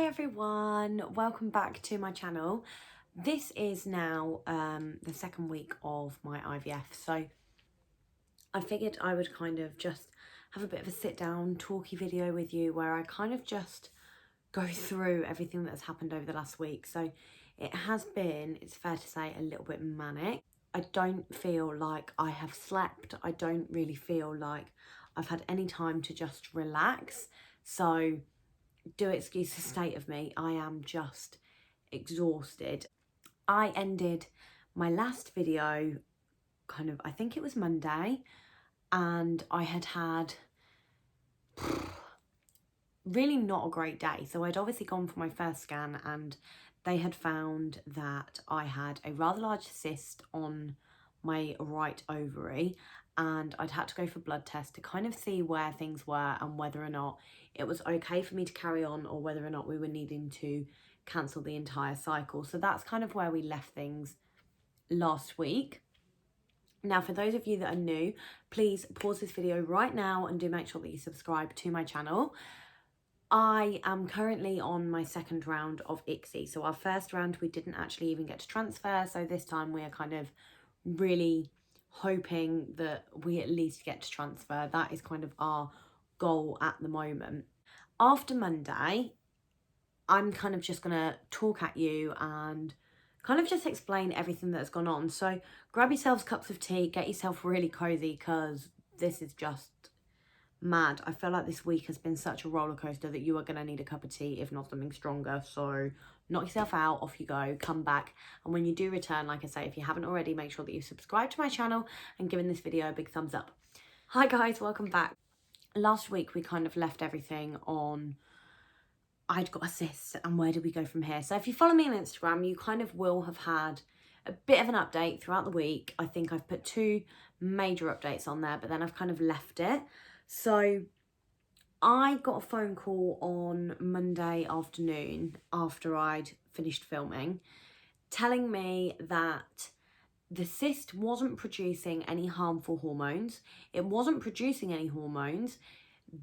everyone, welcome back to my channel. This is now the second week of my IVF, so I figured I would kind of just have a bit of a sit down talky video with you where I kind of just go through everything that's happened over the last week. So it has been, it's fair to say, a little bit manic. I don't feel like I have slept. I don't really feel like I've had any time to just relax. So do excuse the state of me, I am just exhausted. I ended my last video I think it was Monday, and I had really not a great day. So I'd obviously gone for my first scan and they had found that I had a rather large cyst on my right ovary, and I'd had to go for blood tests to kind of see where things were and whether or not it was okay for me to carry on or whether or not we were needing to cancel the entire cycle. So that's kind of where we left things last week. Now, for those of you that are new, please pause this video right now and do make sure that you subscribe to my channel. I am currently on my second round of Icsi. So our first round, we didn't actually even get to transfer. So this time we are kind of really hoping that we at least get to transfer. That is kind of our goal at the moment. After Monday, I'm kind of just gonna talk at you and kind of just explain everything that's gone on. So grab yourselves cups of tea, get yourself really cozy, because this is just mad. I feel like this week has been such a roller coaster that you are going to need a cup of tea, if not something stronger. So knock yourself out, off you go, come back, and when you do return, like I say, if you haven't already, make sure that you subscribe to my channel and given this video a big thumbs up. Hi guys, welcome back. Last week we kind of left everything on I'd got a cyst and where do we go from here. So if you follow me on Instagram, you kind of will have had a bit of an update throughout the week. I think I've put 2 major updates on there, but then I've kind of left it. So I got a phone call on Monday afternoon after I'd finished filming, telling me that the cyst wasn't producing any harmful hormones. It wasn't producing any hormones.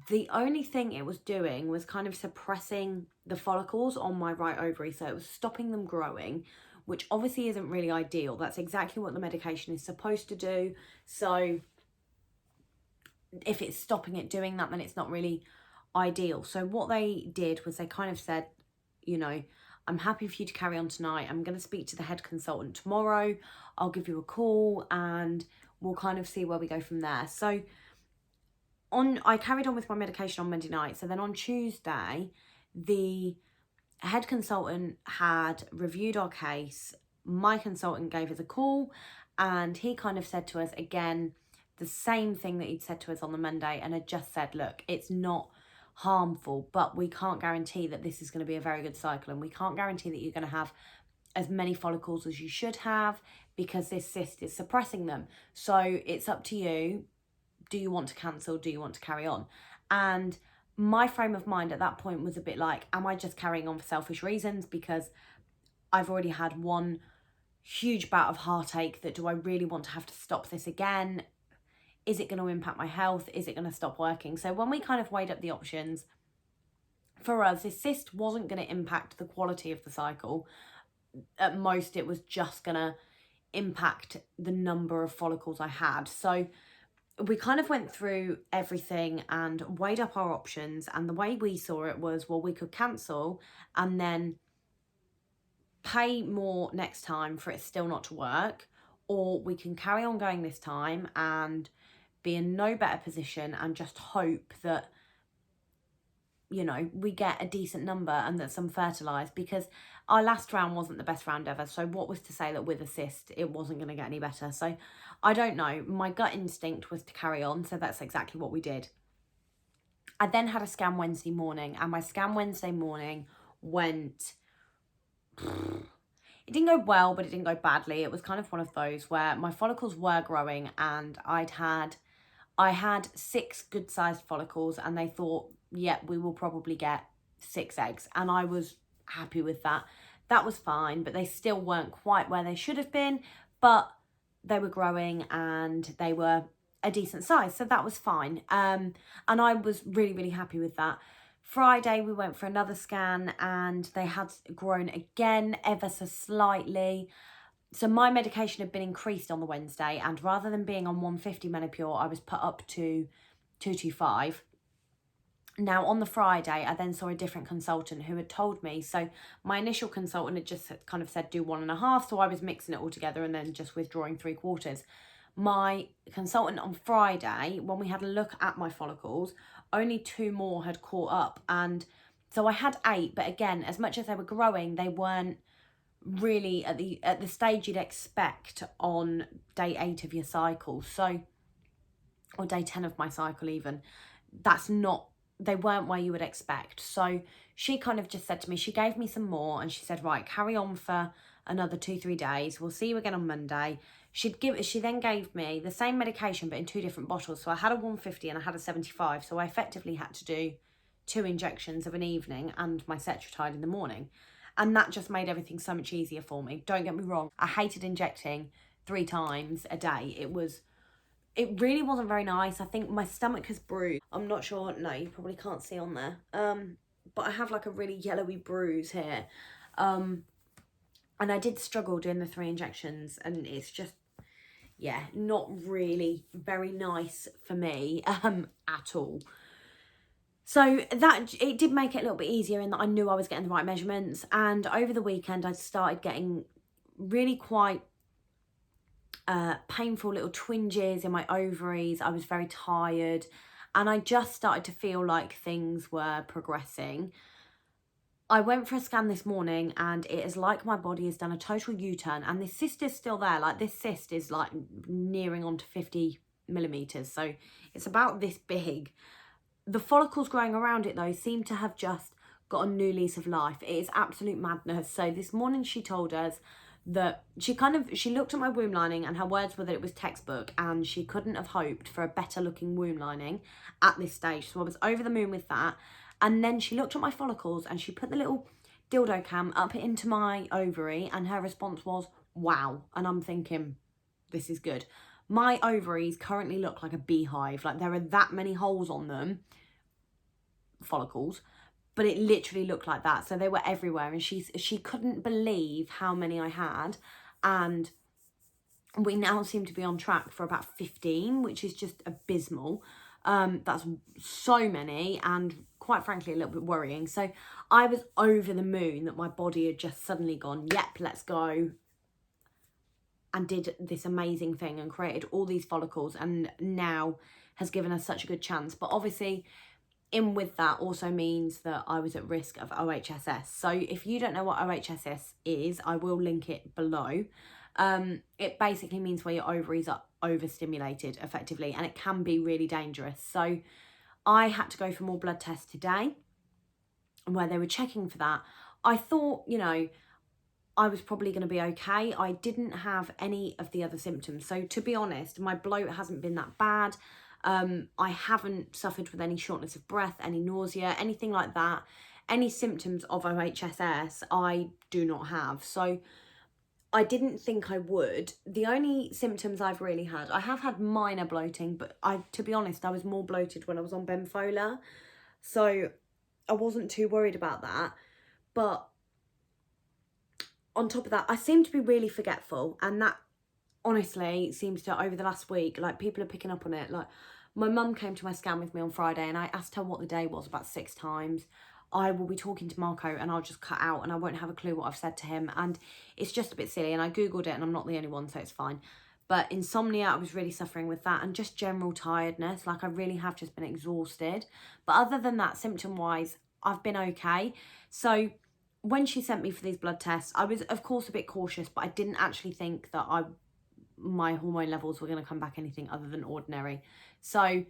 The only thing it was doing was kind of suppressing the follicles on my right ovary. So it was stopping them growing, which obviously isn't really ideal. That's exactly what the medication is supposed to do. So if it's stopping it doing that, then it's not really ideal. So what they did was they kind of said, you know, I'm happy for you to carry on tonight. I'm going to speak to the head consultant tomorrow. I'll give you a call and we'll kind of see where we go from there. So I carried on with my medication on Monday night. So then on Tuesday, the head consultant had reviewed our case. My consultant gave us a call and he kind of said to us again the same thing that he'd said to us on the Monday, and had just said, look, it's not harmful, but we can't guarantee that this is going to be a very good cycle, and we can't guarantee that you're going to have as many follicles as you should have because this cyst is suppressing them. So it's up to you. Do you want to cancel? Do you want to carry on? And my frame of mind at that point was a bit like, am I just carrying on for selfish reasons because I've already had one huge bout of heartache? That do I really want to have to stop this again? Is it going to impact my health? Is it going to stop working? So when we kind of weighed up the options, for us, this cyst wasn't going to impact the quality of the cycle. At most, it was just going to impact the number of follicles I had. So we kind of went through everything and weighed up our options. And the way we saw it was, well, we could cancel and then pay more next time for it still not to work, or we can carry on going this time and be in no better position and just hope that, you know, we get a decent number and that some fertilise, because our last round wasn't the best round ever. So what was to say that with a cyst it wasn't going to get any better? So I don't know. My gut instinct was to carry on, so that's exactly what we did. I then had a scan Wednesday morning, and my scan Wednesday morning went... It didn't go well, but it didn't go badly. It was kind of one of those where my follicles were growing, and I had 6 good-sized follicles, and they thought, yeah, we will probably get 6 eggs. And I was happy with that. That was fine, but they still weren't quite where they should have been, but they were growing and they were a decent size, so that was fine. And I was really, really happy with that. Friday we went for another scan and they had grown again ever so slightly. So my medication had been increased on the Wednesday, and rather than being on 150 Menopur, I was put up to 225. Now, on the Friday, I then saw a different consultant who had told me, so my initial consultant had just kind of said do 1.5, so I was mixing it all together and then just withdrawing 3/4. My consultant on Friday, when we had a look at my follicles, only 2 more had caught up, and so I had 8, but again, as much as they were growing, they weren't really at the stage you'd expect on day 8 of your cycle, so, or day 10 of my cycle even. That's not, they weren't where you would expect. So she kind of just said to me, she gave me some more and she said, right, carry on for another 2-3 days. We'll see you again on Monday. She then gave me the same medication, but in 2 different bottles. So I had a 150 and I had a 75. So I effectively had to do 2 injections of an evening and my Cetrotide in the morning. And that just made everything so much easier for me. Don't get me wrong. I hated injecting 3 times a day. It really wasn't very nice. I think my stomach has bruised. I'm not sure. No, you probably can't see on there. But I have like a really yellowy bruise here. And I did struggle doing the 3 injections, and it's just, yeah, not really very nice for me at all. So that, it did make it a little bit easier in that I knew I was getting the right measurements. And over the weekend, I started getting really quite painful little twinges in my ovaries. I was very tired and I just started to feel like things were progressing. I went for a scan this morning and it is like my body has done a total U-turn, and this cyst is still there. Like, this cyst is like nearing on to 50 millimeters. So it's about this big. The follicles growing around it though seem to have just got a new lease of life. It is absolute madness. So this morning she told us that she looked at my womb lining and her words were that it was textbook and she couldn't have hoped for a better looking womb lining at this stage. So I was over the moon with that. And then she looked at my follicles and she put the little dildo cam up into my ovary and her response was, wow. And I'm thinking, this is good. My ovaries currently look like a beehive. Like, there are that many holes on them, follicles, but it literally looked like that. So they were everywhere, and she couldn't believe how many I had. And we now seem to be on track for about 15, which is just abysmal. That's so many, and quite frankly a little bit worrying. So I was over the moon that my body had just suddenly gone, yep, let's go, and did this amazing thing and created all these follicles, and now has given us such a good chance. But obviously in with that also means that I was at risk of OHSS. So if you don't know what OHSS is, I will link it below. It basically means where your ovaries are overstimulated effectively, and it can be really dangerous. So I had to go for more blood tests today where they were checking for that. I thought, you know, I was probably going to be okay. I didn't have any of the other symptoms. So to be honest, my bloat hasn't been that bad. I haven't suffered with any shortness of breath, any nausea, anything like that. Any symptoms of OHSS I do not have. So I didn't think I would. The only symptoms I've really had, I have had minor bloating, but to be honest, I was more bloated when I was on Benfola. So I wasn't too worried about that. But on top of that, I seem to be really forgetful, and that honestly seems to, over the last week, like, people are picking up on it. Like, my mum came to my scan with me on Friday and I asked her what the day was about 6 times. I will be talking to Marco and I'll just cut out and I won't have a clue what I've said to him, and it's just a bit silly. And I googled it and I'm not the only one, so it's fine. But insomnia, I was really suffering with that, and just general tiredness. Like, I really have just been exhausted. But other than that, symptom wise, I've been okay. So when she sent me for these blood tests, I was of course a bit cautious, but I didn't actually think that my hormone levels were going to come back anything other than ordinary. So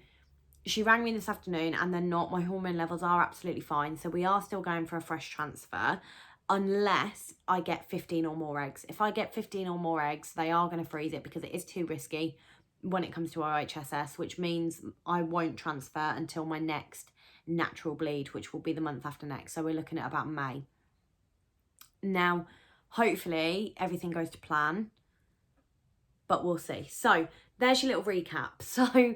she rang me this afternoon, and they're not. My hormone levels are absolutely fine. So we are still going for a fresh transfer unless I get 15 or more eggs. If I get 15 or more eggs, they are going to freeze it because it is too risky when it comes to OHSS, which means I won't transfer until my next natural bleed, which will be the month after next. So we're looking at about May. Now, hopefully everything goes to plan, but we'll see. So there's your little recap. So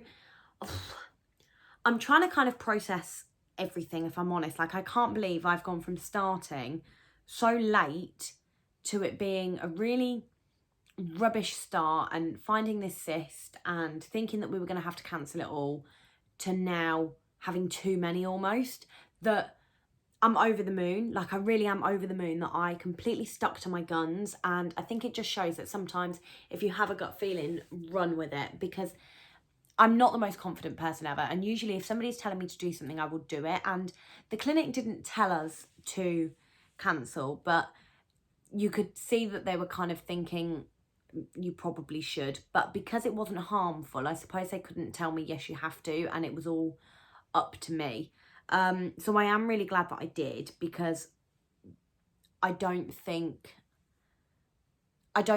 I'm trying to kind of process everything, if I'm honest. Like, I can't believe I've gone from starting so late to it being a really rubbish start and finding this cyst and thinking that we were going to have to cancel it all, to now having too many almost. That I'm over the moon. Like, I really am over the moon that I completely stuck to my guns. And I think it just shows that sometimes if you have a gut feeling, run with it, because I'm not the most confident person ever. And usually if somebody's telling me to do something, I will do it. And the clinic didn't tell us to cancel, but you could see that they were kind of thinking you probably should. But because it wasn't harmful, I suppose they couldn't tell me, yes, you have to. And it was all up to me. So I am really glad that I did, because I don't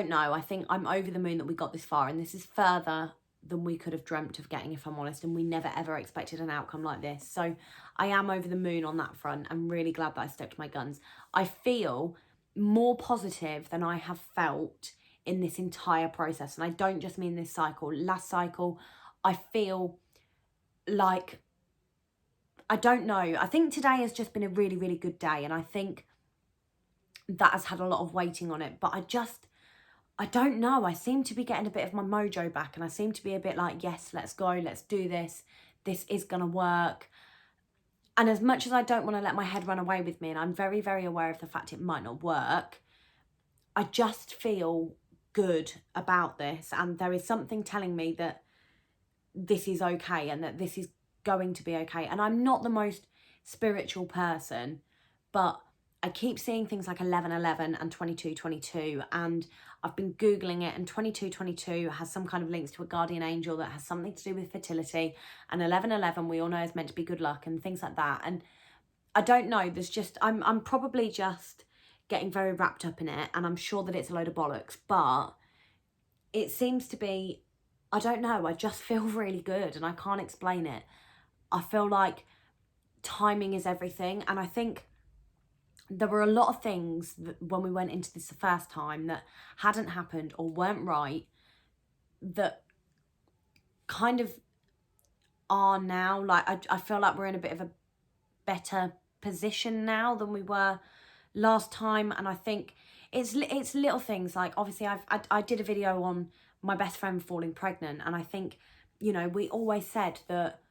know. I think I'm over the moon that we got this far, and this is further than we could have dreamt of getting, if I'm honest, and we never ever expected an outcome like this. So I am over the moon on that front. I'm really glad that I stuck to my guns. I feel more positive than I have felt in this entire process, and I don't just mean this cycle. Last cycle, I feel like, I don't know, I think today has just been a really, really good day, and I think that has had a lot of weighting on it. But I don't know, I seem to be getting a bit of my mojo back, and I seem to be a bit like, yes, let's go, let's do this, this is gonna work. And as much as I don't want to let my head run away with me, and I'm very, very aware of the fact it might not work, I just feel good about this, and there is something telling me that this is okay, and that this is going to be okay. And I'm not the most spiritual person, but I keep seeing things like 11:11 and 22:22, and I've been Googling it, and 22:22 has some kind of links to a guardian angel that has something to do with fertility, and 11:11 we all know is meant to be good luck and things like that. And I don't know, there's just, I'm probably just getting very wrapped up in it, and I'm sure that it's a load of bollocks, but it seems to be, I don't know, I just feel really good, and I can't explain it. I feel like timing is everything, and I think there were a lot of things that when we went into this the first time that hadn't happened or weren't right, that kind of are now. Like, I feel like we're in a bit of a better position now than we were last time. And I think it's little things, like, obviously I did a video on my best friend falling pregnant, and I think, you know, we always said that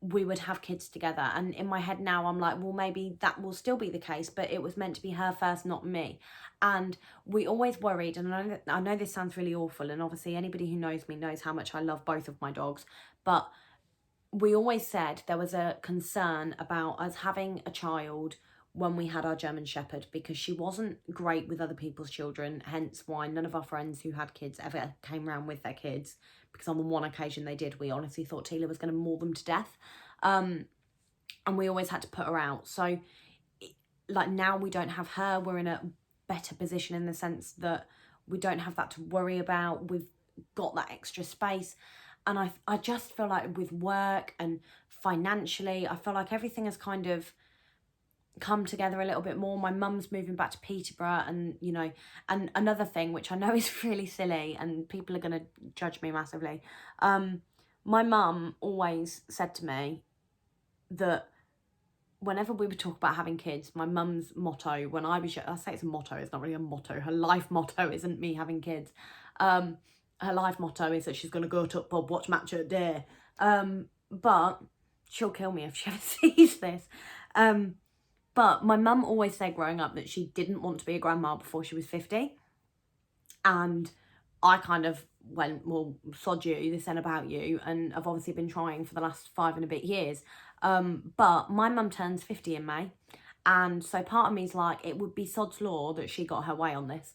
we would have kids together, and in my head now I'm like, well, maybe that will still be the case, but it was meant to be her first, not me. And we always worried, and I know this sounds really awful, and obviously anybody who knows me knows how much I love both of my dogs, but we always said there was a concern about us having a child when we had our German Shepherd, because she wasn't great with other people's children, hence why none of our friends who had kids ever came around with their kids, because on the one occasion they did, we honestly thought Tila was going to maul them to death. And we always had to put her out. So, like, now we don't have her, we're in a better position in the sense that we don't have that to worry about. We've got that extra space. And I just feel like with work and financially, I feel like everything has kind of come together a little bit more. My mum's moving back to Peterborough, and, you know, and another thing which I know is really silly and people are going to judge me massively. My mum always said to me that whenever we would talk about having kids, my mum's motto when I was young, I say it's a motto, it's not really a motto, her life motto isn't me having kids. Her life motto is that she's going to go to a pub, watch Match of the Day. But she'll kill me if she ever sees this. But my mum always said growing up that she didn't want to be a grandma before she was 50. And I kind of went, well, sod you, this ain't about you. And I've obviously been trying for the last 5 and a bit years. But my mum turns 50 in May. And so part of me is like, it would be sod's law that she got her way on this.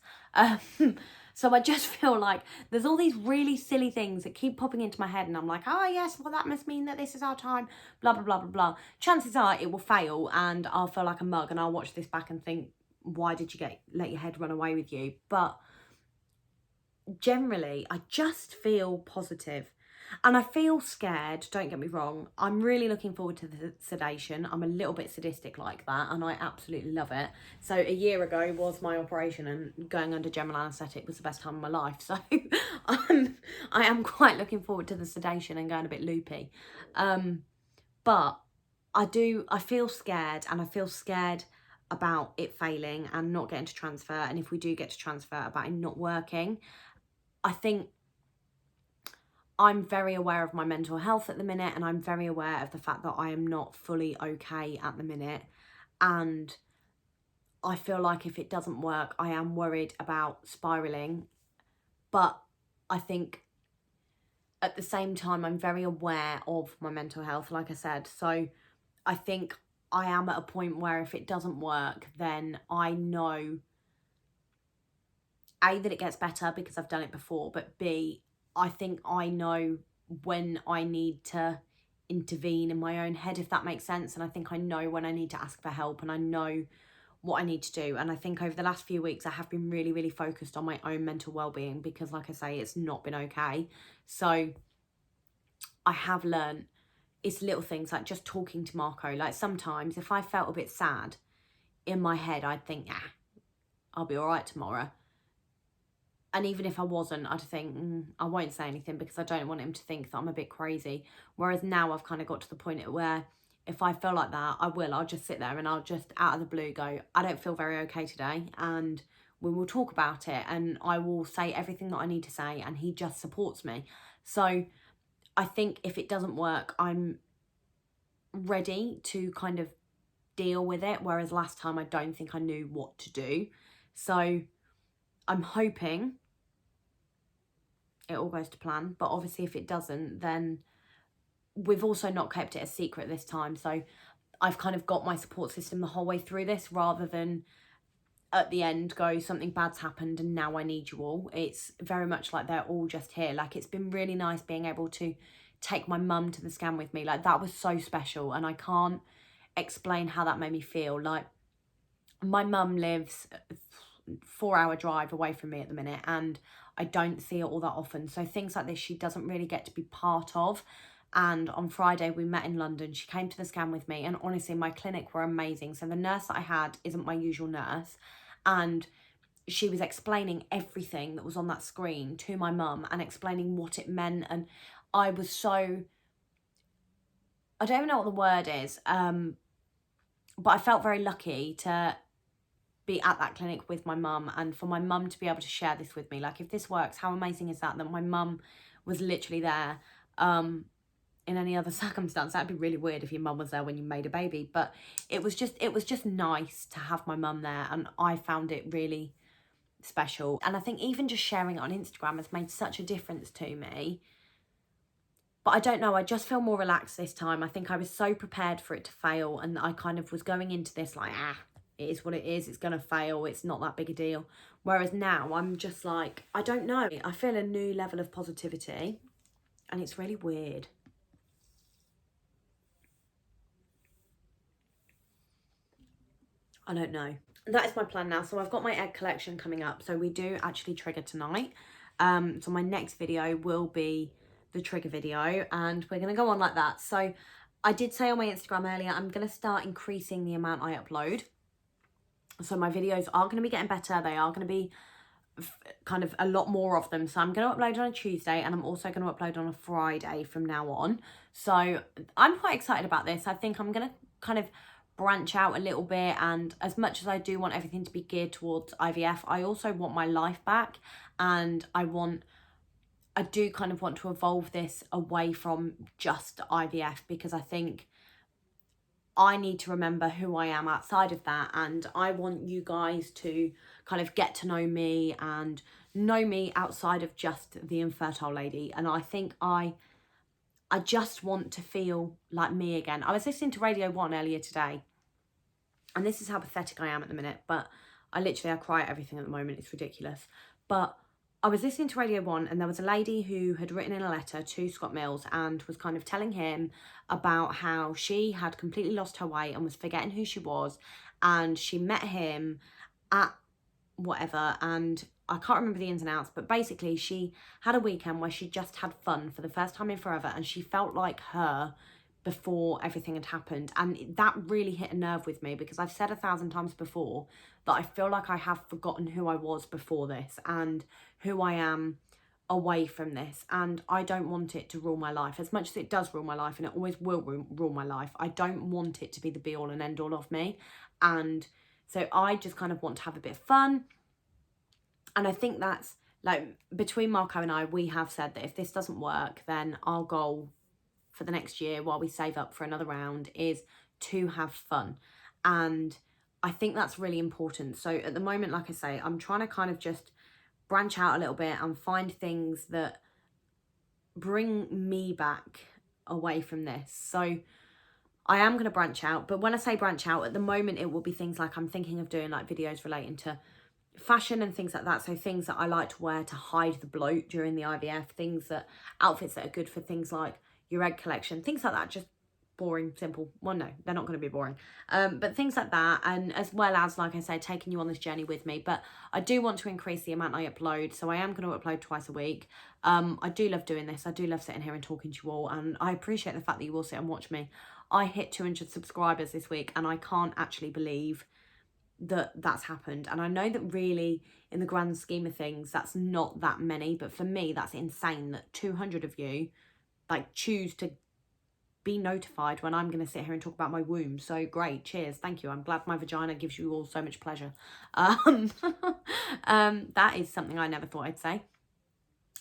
So I just feel like there's all these really silly things that keep popping into my head, and I'm like, oh yes, well that must mean that this is our time, blah, blah, blah, blah, blah. Chances are it will fail, and I'll feel like a mug, and I'll watch this back and think, why did you let your head run away with you? But generally, I just feel positive. And I feel scared, don't get me wrong. I'm really looking forward to the sedation. I'm a little bit sadistic like that, and I absolutely love it. So a year ago was my operation, and going under general anaesthetic was the best time of my life. So I am quite looking forward to the sedation and going a bit loopy. But I feel scared, and I feel scared about it failing and not getting to transfer, and if we do get to transfer, about it not working. I think I'm very aware of my mental health at the minute, and I'm very aware of the fact that I am not fully okay at the minute, and I feel like if it doesn't work, I am worried about spiraling. But I think at the same time, I'm very aware of my mental health, like I said. So I think I am at a point where if it doesn't work, then I know, A, that it gets better because I've done it before, but B, I think I know when I need to intervene in my own head, if that makes sense. And I think I know when I need to ask for help, and I know what I need to do. And I think over the last few weeks, I have been really, really focused on my own mental well-being because, like I say, it's not been okay. So I have learned it's little things like just talking to Marco. Like sometimes if I felt a bit sad in my head, I'd think, I'll be all right tomorrow. And even if I wasn't, I'd think, I won't say anything because I don't want him to think that I'm a bit crazy. Whereas now I've kind of got to the point where if I feel like that, I'll just sit there and I'll just out of the blue go, I don't feel very okay today. And we will talk about it, and I will say everything that I need to say, and he just supports me. So I think if it doesn't work, I'm ready to kind of deal with it. Whereas last time I don't think I knew what to do. So I'm hoping it all goes to plan, but obviously if it doesn't, then we've also not kept it a secret this time. So I've kind of got my support system the whole way through this, rather than at the end go, something bad's happened and now I need you all. It's very much like they're all just here. Like, it's been really nice being able to take my mum to the scan with me. Like, that was so special, and I can't explain how that made me feel. Like, my mum lives a 4-hour drive away from me at the minute, and I don't see her all that often. So things like this, she doesn't really get to be part of. And on Friday, we met in London. She came to the scan with me, and honestly, my clinic were amazing. So the nurse that I had isn't my usual nurse, and she was explaining everything that was on that screen to my mum and explaining what it meant. And I was so, I don't even know what the word is, but I felt very lucky to be at that clinic with my mum, and for my mum to be able to share this with me. Like, if this works, how amazing is that my mum was literally there. In any other circumstance, that'd be really weird if your mum was there when you made a baby, but it was just nice to have my mum there, and I found it really special. And I think even just sharing it on Instagram has made such a difference to me. But I don't know, I just feel more relaxed this time. I think I was so prepared for it to fail, and I kind of was going into this like, it is what it is, it's gonna fail, it's not that big a deal. Whereas now I'm just like, I don't know, I feel a new level of positivity, and it's really weird. I don't know. That is my plan now. So I've got my egg collection coming up. So we do actually trigger tonight. So my next video will be the trigger video, and we're going to go on like that. So I did say on my Instagram earlier, I'm going to start increasing the amount I upload. So my videos are going to be getting better. They are going to be kind of a lot more of them. So I'm going to upload on a Tuesday, and I'm also going to upload on a Friday from now on. So I'm quite excited about this. I think I'm going to kind of branch out a little bit, and as much as I do want everything to be geared towards IVF, I also want my life back, and I do kind of want to evolve this away from just IVF, because I think I need to remember who I am outside of that, and I want you guys to kind of get to know me and know me outside of just the infertile lady. And I think I just want to feel like me again. I was listening to Radio 1 earlier today, and this is how pathetic I am at the minute, but I cry at everything at the moment. It's ridiculous. But I was listening to Radio 1, and there was a lady who had written in a letter to Scott Mills and was kind of telling him about how she had completely lost her way and was forgetting who she was. And she met him at whatever, and I can't remember the ins and outs, but basically she had a weekend where she just had fun for the first time in forever, and she felt like her before everything had happened. And that really hit a nerve with me, because I've said 1,000 times before that I feel like I have forgotten who I was before this and who I am away from this, and I don't want it to rule my life as much as it does rule my life, and it always will rule my life. I don't want it to be the be all and end all of me, and so I just kind of want to have a bit of fun. And I think that's, like, between Marco and I, we have said that if this doesn't work, then our goal for the next year, while we save up for another round, is to have fun. And I think that's really important. So at the moment, like I say, I'm trying to kind of just branch out a little bit and find things that bring me back away from this. So I am going to branch out, but when I say branch out, at the moment it will be things like, I'm thinking of doing like videos relating to fashion and things like that. So things that I like to wear to hide the bloat during the IVF, outfits that are good for things like your egg collection, things like that. Just boring, simple. Well, no, they're not going to be boring. But things like that, and as well as, like I said, taking you on this journey with me. But I do want to increase the amount I upload, so I am going to upload twice a week. I do love doing this. I do love sitting here and talking to you all, and I appreciate the fact that you all sit and watch me. I hit 200 subscribers this week, and I can't actually believe that that's happened. And I know that really, in the grand scheme of things, that's not that many, but for me, that's insane that 200 of you like choose to be notified when I'm going to sit here and talk about my womb. So great, cheers, thank you. I'm glad my vagina gives you all so much pleasure. That is something I never thought I'd say.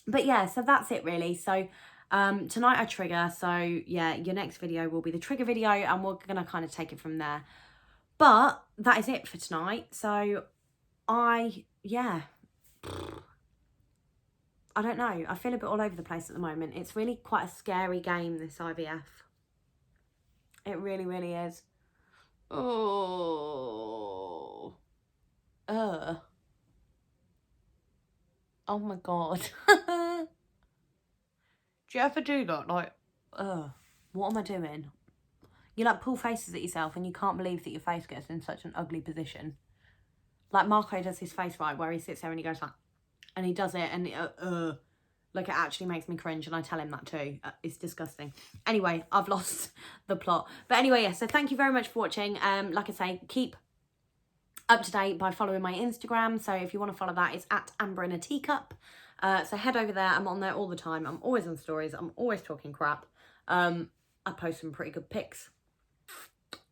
But yeah, so that's it really. So tonight I trigger, so yeah, your next video will be the trigger video, and we're gonna kind of take it from there. But that is it for tonight. So I don't know, I feel a bit all over the place at the moment. It's really quite a scary game, this IVF. It really, really is. Oh. Oh my God. Do you ever do that? Like, what am I doing? You like pull faces at yourself and you can't believe that your face gets in such an ugly position. Like Marco does his face, right, where he sits there and he goes like, and he does it, and like, it actually makes me cringe, and I tell him that too. It's disgusting. Anyway, I've lost the plot. But anyway, yeah, so thank you very much for watching. Like I say, keep up to date by following my Instagram. So if you want to follow that, it's at Amber in a Teacup. So head over there. I'm on there all the time. I'm always on stories. I'm always talking crap. I post some pretty good pics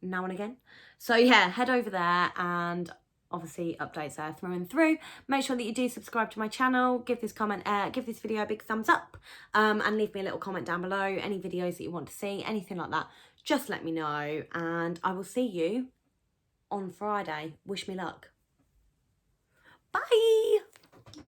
now and again. So yeah, head over there, and obviously updates there through and through. Make sure that you do subscribe to my channel, give this video a big thumbs up, and leave me a little comment down below. Any videos that you want to see, anything like that, just let me know, and I will see you on Friday. Wish me luck. Bye.